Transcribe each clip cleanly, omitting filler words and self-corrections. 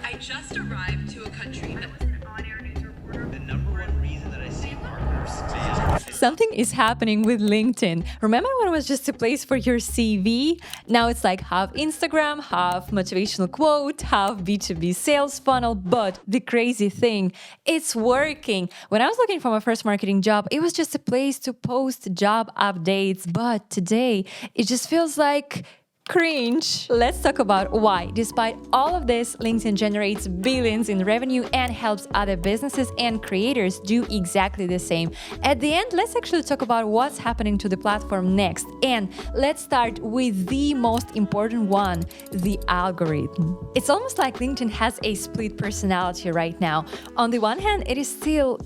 I just arrived to a country that was an on-air news reporter. The number one reason that I see marketers fail. Something is happening with LinkedIn. Remember when it was just a place for your CV? Now it's like half Instagram, half motivational quote, half B2B sales funnel. But the crazy thing, it's working. When I was looking for my first marketing job, it was just a place to post job updates. But today, it just feels like cringe. Let's talk about why. Despite all of this, LinkedIn generates billions in revenue and helps other businesses and creators do exactly the same. At the end, let's actually talk about what's happening to the platform next. And let's start with the most important one, the algorithm. It's almost like LinkedIn has a split personality right now. On the one hand, it is still,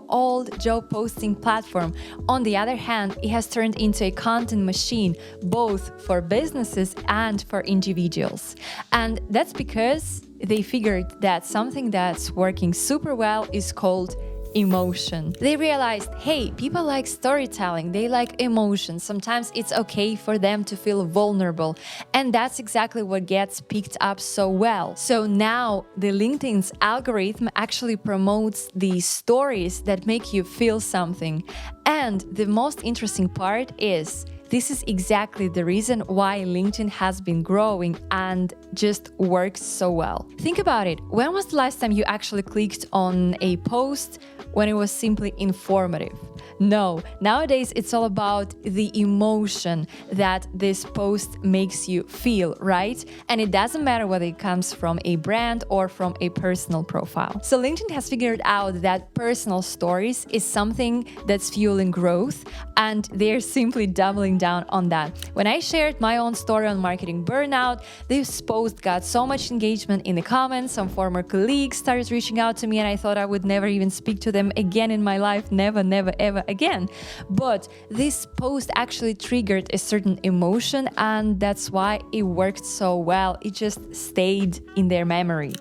old job posting platform. On the other hand, it has turned into a content machine, both for businesses and for individuals. And that's because they figured that something that's working super well is called emotion. They realized, hey, people like storytelling, they like emotions. Sometimes it's okay for them to feel vulnerable. And that's exactly what gets picked up so well. So now the LinkedIn's algorithm actually promotes these stories that make you feel something. And the most interesting part is, this is exactly the reason why LinkedIn has been growing and just works so well. Think about it. When was the last time you actually clicked on a post when it was simply informative? No, nowadays it's all about the emotion that this post makes you feel, right? And it doesn't matter whether it comes from a brand or from a personal profile. So LinkedIn has figured out that personal stories is something that's fueling growth, and they're simply doubling down on that. When I shared my own story on marketing burnout, this post got so much engagement in the comments. Some former colleagues started reaching out to me, and I thought I would never even speak to them again in my life. Never, ever again. But this post actually triggered a certain emotion, and that's why it worked so well. It just stayed in their memory.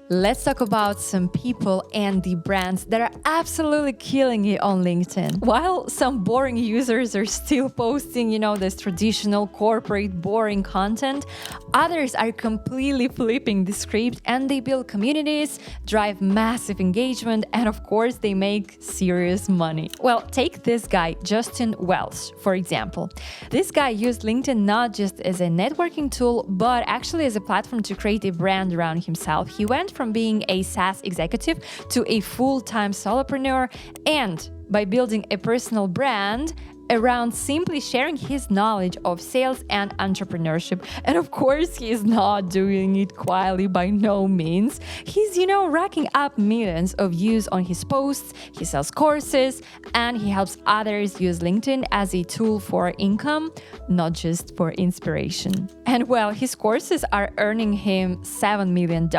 Let's talk about some people and the brands that are absolutely killing it on LinkedIn. While some boring users are still posting, this traditional corporate boring content, others are completely flipping the script and they build communities, drive massive engagement, and of course, they make serious money. Well, take this guy, Justin Welsh, for example. This guy used LinkedIn not just as a networking tool, but actually as a platform to create a brand around himself. He went from being a SaaS executive to a full-time solopreneur, and by building a personal brand around simply sharing his knowledge of sales and entrepreneurship. And of course, he is not doing it quietly, by no means. He's, racking up millions of views on his posts, he sells courses, and he helps others use LinkedIn as a tool for income, not just for inspiration. And well, his courses are earning him $7 million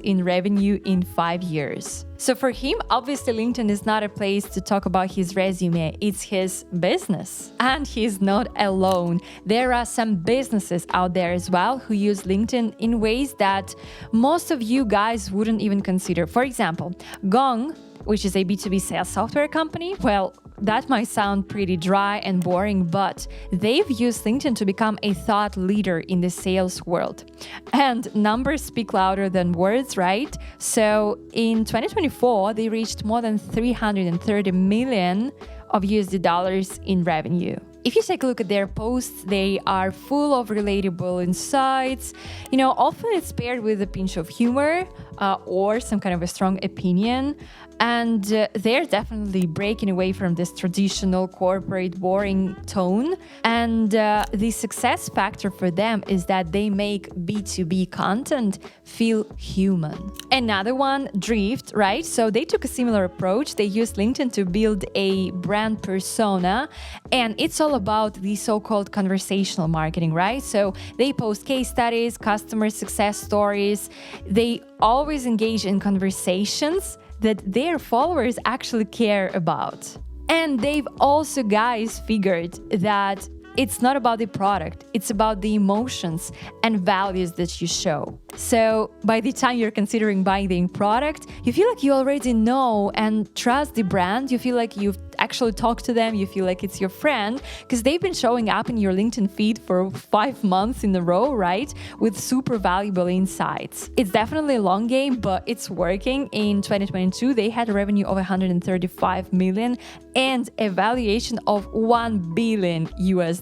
in revenue in 5 years. So for him, obviously LinkedIn is not a place to talk about his resume, it's his business. And he's not alone. There are some businesses out there as well who use LinkedIn in ways that most of you guys wouldn't even consider. For example, Gong, which is a B2B sales software company, well, that might sound pretty dry and boring, but they've used LinkedIn to become a thought leader in the sales world. And numbers speak louder than words, right? So in 2024, they reached more than 330 million of USD dollars in revenue. If you take a look at their posts, they are full of relatable insights. Often it's paired with a pinch of humor or some kind of a strong opinion. And they're definitely breaking away from this traditional corporate boring tone. And the success factor for them is that they make B2B content feel human. Another one, Drift, right? So they took a similar approach. They used LinkedIn to build a brand persona, and it's all about the so-called conversational marketing, right? So they post case studies, customer success stories. They always engage in conversations that their followers actually care about. And they've also, guys, figured that it's not about the product, it's about the emotions and values that you show. So by the time you're considering buying the product, you feel like you already know and trust the brand. You feel like you've actually talk to them, you feel like it's your friend, because they've been showing up in your LinkedIn feed for 5 months in a row, right? With super valuable insights. It's definitely a long game, but it's working. In 2022, they had a revenue of 135 million and a valuation of $1 billion US.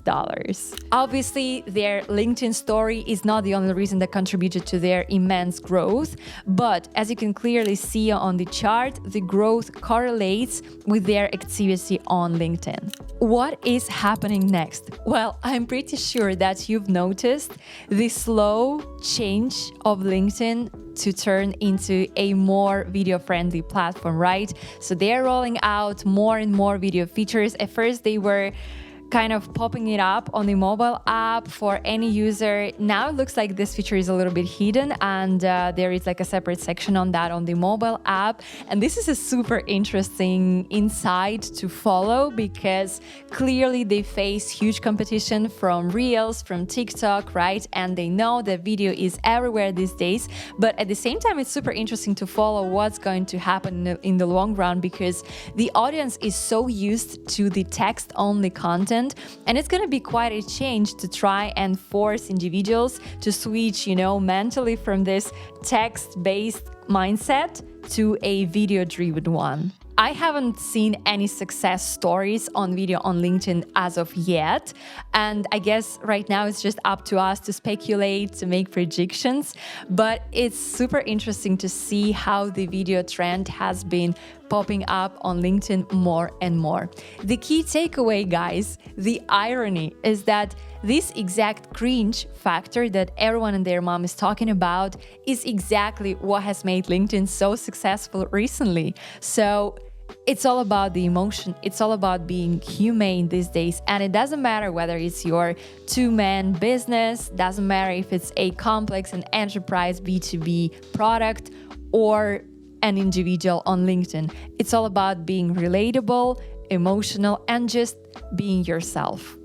Obviously, their LinkedIn story is not the only reason that contributed to their immense growth, but as you can clearly see on the chart, the growth correlates with their activity on LinkedIn. What is happening next? Well, I'm pretty sure that you've noticed the slow change of LinkedIn to turn into a more video-friendly platform, right? So they're rolling out more and more video features. At first, they were kind of popping it up on the mobile app for any user. Now it looks like this feature is a little bit hidden, and there is like a separate section on that on the mobile app. And this is a super interesting insight to follow, because clearly they face huge competition from Reels, from TikTok, right? And they know that video is everywhere these days. But at the same time, it's super interesting to follow what's going to happen in the long run, because the audience is so used to the text-only content. And it's going to be quite a change to try and force individuals to switch, mentally from this text-based mindset to a video-driven one. I haven't seen any success stories on video on LinkedIn as of yet. And I guess right now it's just up to us to speculate, to make predictions. But it's super interesting to see how the video trend has been popping up on LinkedIn more and more. The key takeaway, guys, the irony is that this exact cringe factor that everyone and their mom is talking about is exactly what has made LinkedIn so successful recently. So it's all about the emotion. It's all about being humane these days. And it doesn't matter whether it's your two-man business, doesn't matter if it's a complex and enterprise B2B product or an individual on LinkedIn. It's all about being relatable, emotional, and just being yourself.